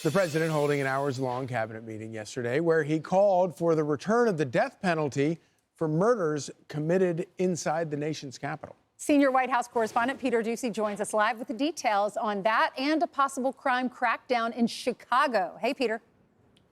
The president holding an hours-long cabinet meeting yesterday where he called for the return of the death penalty for murders committed inside the nation's capital. Senior White House correspondent Peter Doocy joins us live with the details on that and a possible crime crackdown in Chicago. Hey, Peter.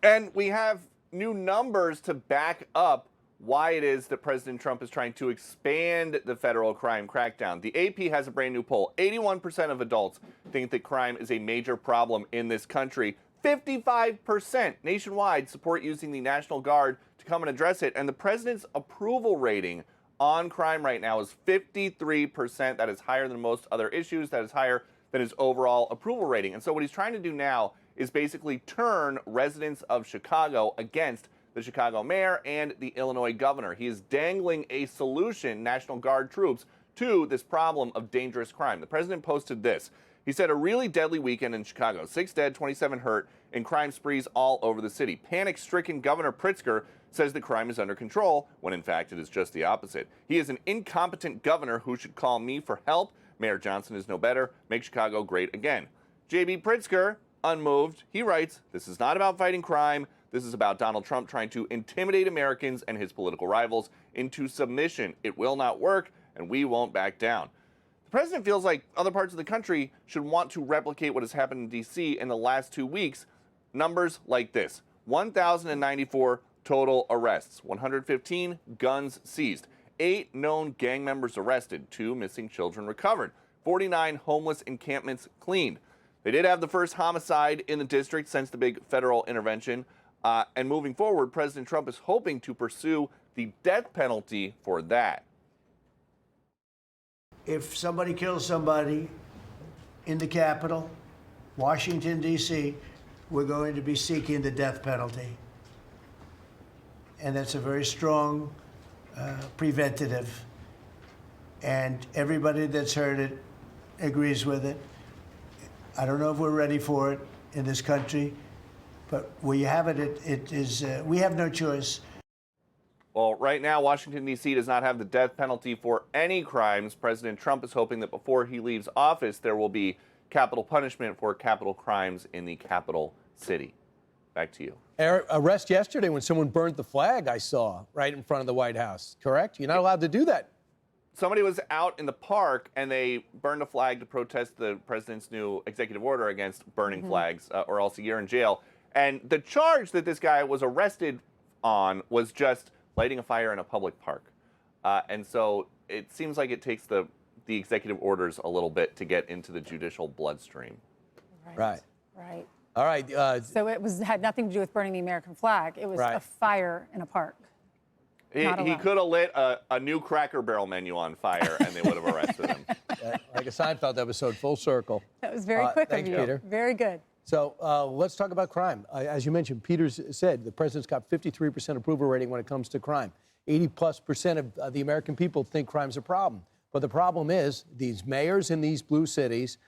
And we have new numbers to back up why it is that President Trump is trying to expand the federal crime crackdown. The AP has a brand new poll. 81% of adults think that crime is a major problem in this country. 55% nationwide support using the National Guard to come and address it. And the president's approval rating on crime right now is 53%. That is higher than most other issues. That is higher than his overall approval rating. And so what he's trying to do now is basically turn residents of Chicago against the Chicago mayor and the Illinois governor. He is dangling a solution, National Guard troops, to this problem of dangerous crime. The president posted this. He said, a really deadly weekend in Chicago. 6 dead, 27 hurt, and crime sprees all over the city. Panic-stricken Governor Pritzker says the crime is under control, when in fact it is just the opposite. He is an incompetent governor who should call me for help. Mayor Johnson is no better. Make Chicago great again. J.B. Pritzker, unmoved, he writes, this is not about fighting crime. This is about Donald Trump trying to intimidate Americans and his political rivals into submission. It will not work, and we won't back down. The president feels like other parts of the country should want to replicate what has happened in D.C. in the last 2 weeks. Numbers like this: 1,094 total arrests, 115 guns seized, 8 known gang members arrested, 2 missing children recovered, 49 homeless encampments cleaned. They did have the first homicide in the district since the big federal intervention. And moving forward, President Trump is hoping to pursue the death penalty for that. If somebody kills somebody in the Capitol, Washington, D.C., we're going to be seeking the death penalty. And that's a very strong preventative. And everybody that's heard it agrees with it. I don't know if we're ready for it in this country. But where you have it, we have no choice. Well, right now, Washington, D.C. does not have the death penalty for any crimes. President Trump is hoping that before he leaves office, there will be capital punishment for capital crimes in the capital city. Back to you. Arrest yesterday when someone burned the flag, I saw, right in front of the White House, correct? You're not allowed to do that. Somebody was out in the park and they burned a flag to protest the president's new executive order against burning flags, or else a year in jail. And the charge that this guy was arrested on was just lighting a fire in a public park. And so it seems like it takes the executive orders a little bit to get into the judicial bloodstream. Right. All right. So it had nothing to do with burning the American flag. It was a fire in a park. He could have lit a new Cracker Barrel menu on fire and they would have arrested him. Like a Seinfeld episode, full circle. That was very quick thanks, of you. Peter. Very good. So let's talk about crime. As you mentioned, Peter said the president's got 53% approval rating when it comes to crime. 80+% of the American people think crime's a problem. But the problem is these mayors in these blue cities,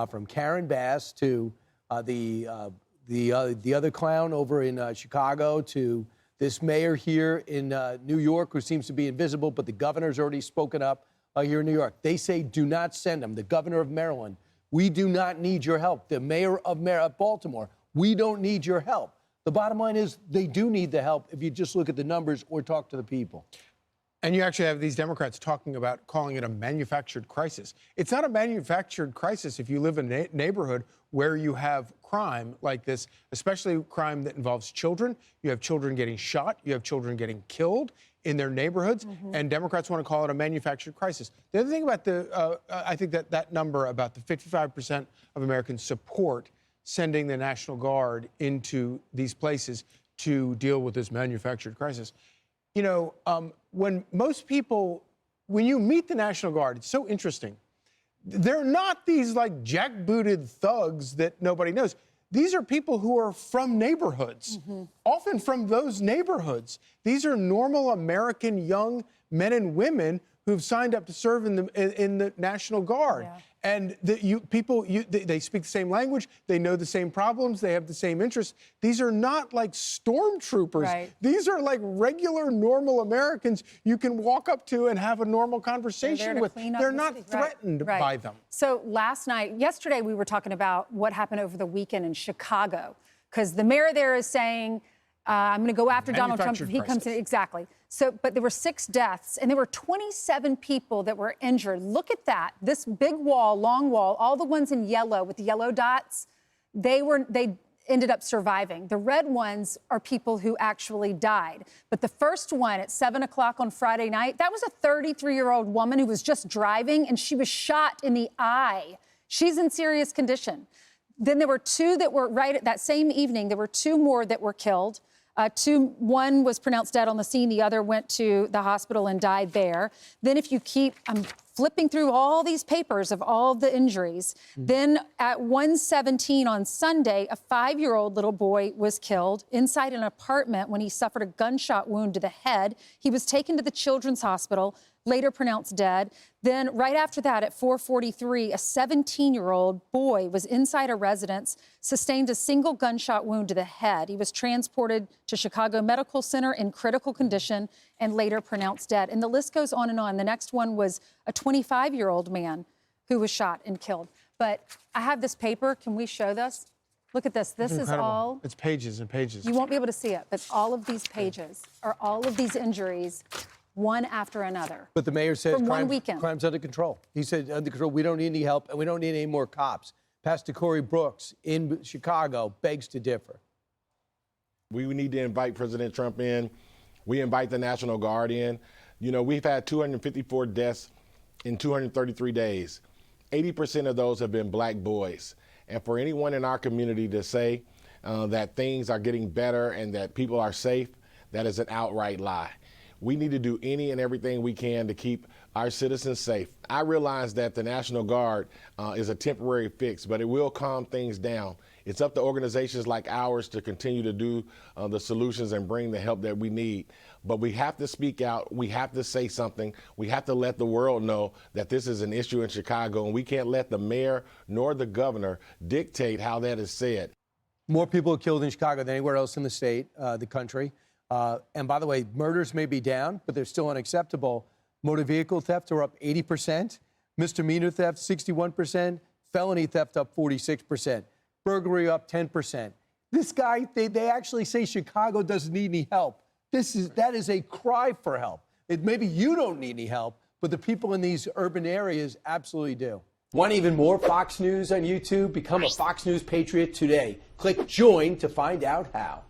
from Karen Bass to the other clown over in Chicago to this mayor here in New York who seems to be invisible, but the governor's already spoken up here in New York. They say do not send him. The governor of Maryland. We do not need your help. The mayor of Baltimore, we don't need your help. The bottom line is they do need the help if you just look at the numbers or talk to the people. And you actually have these Democrats talking about calling it a manufactured crisis. It's not a manufactured crisis if you live in a neighborhood where you have crime like this, especially crime that involves children. You have children getting shot. You have children getting killed in their neighborhoods, and Democrats want to call it a manufactured crisis. The other thing about I think that number about the 55% of Americans support sending the National Guard into these places to deal with this manufactured crisis. You know, when you meet the National Guard, it's so interesting. They're not these like jackbooted thugs that nobody knows. These are people who are from neighborhoods, often from those neighborhoods. These are normal American young men and women who've signed up to serve in the National Guard. Yeah. And they speak the same language, they know the same problems, they have the same interests. These are not like stormtroopers. Right. These are like regular, normal Americans you can walk up to and have a normal conversation with. They're not threatened by them. So yesterday we were talking about what happened over the weekend in Chicago. because the mayor there is saying, I'm going to go after Donald Trump if he comes in. Exactly. So, but there were 6 deaths, and there were 27 people that were injured. Look at that. This big wall, long wall, all the ones in yellow with the yellow dots, they ended up surviving. The red ones are people who actually died. But the first one at 7 o'clock on Friday night, that was a 33-year-old woman who was just driving, and she was shot in the eye. She's in serious condition. Then there were 2 that were right at that same evening. There were 2 more that were killed. One was pronounced dead on the scene. The other went to the hospital and died there. Then if you keep, I'm flipping through all these papers of all the injuries. Then at 1:17 on Sunday, a 5-year-old little boy was killed inside an apartment when he suffered a gunshot wound to the head. He was taken to the Children's Hospital, later pronounced dead. Then right after that, at 4:43, a 17-year-old boy was inside a residence, sustained a single gunshot wound to the head. He was transported to Chicago Medical Center in critical condition and later pronounced dead. And the list goes on and on. The next one was a 25-year-old man who was shot and killed. But I have this paper. Can we show this? Look at this. This is all. It's pages and pages. You won't be able to see it, but all of these pages are all of these injuries, one after another. But the mayor says From one weekend. crime's under control. He said under control. We don't need any help, and we don't need any more cops. Pastor Corey Brooks in Chicago begs to differ. We need to invite President Trump in. We invite the National Guard in. You know, we've had 254 deaths in 233 days. 80% of those have been black boys. And for anyone in our community to say that things are getting better and that people are safe, that is an outright lie. We need to do any and everything we can to keep our citizens safe. I realize that the National Guard is a temporary fix, but it will calm things down. It's up to organizations like ours to continue to do the solutions and bring the help that we need. But we have to speak out. We have to say something. We have to let the world know that this is an issue in Chicago, and we can't let the mayor nor the governor dictate how that is said. More people are killed in Chicago than anywhere else in the state, the country. And by the way, murders may be down, but they're still unacceptable. Motor vehicle theft are up 80%. Misdemeanor theft, 61%. Felony theft up 46%. Burglary up 10%. This guy, they actually say Chicago doesn't need any help. That is a cry for help. Maybe you don't need any help, but the people in these urban areas absolutely do. Want even more Fox News on YouTube? Become a Fox News Patriot today. Click join to find out how.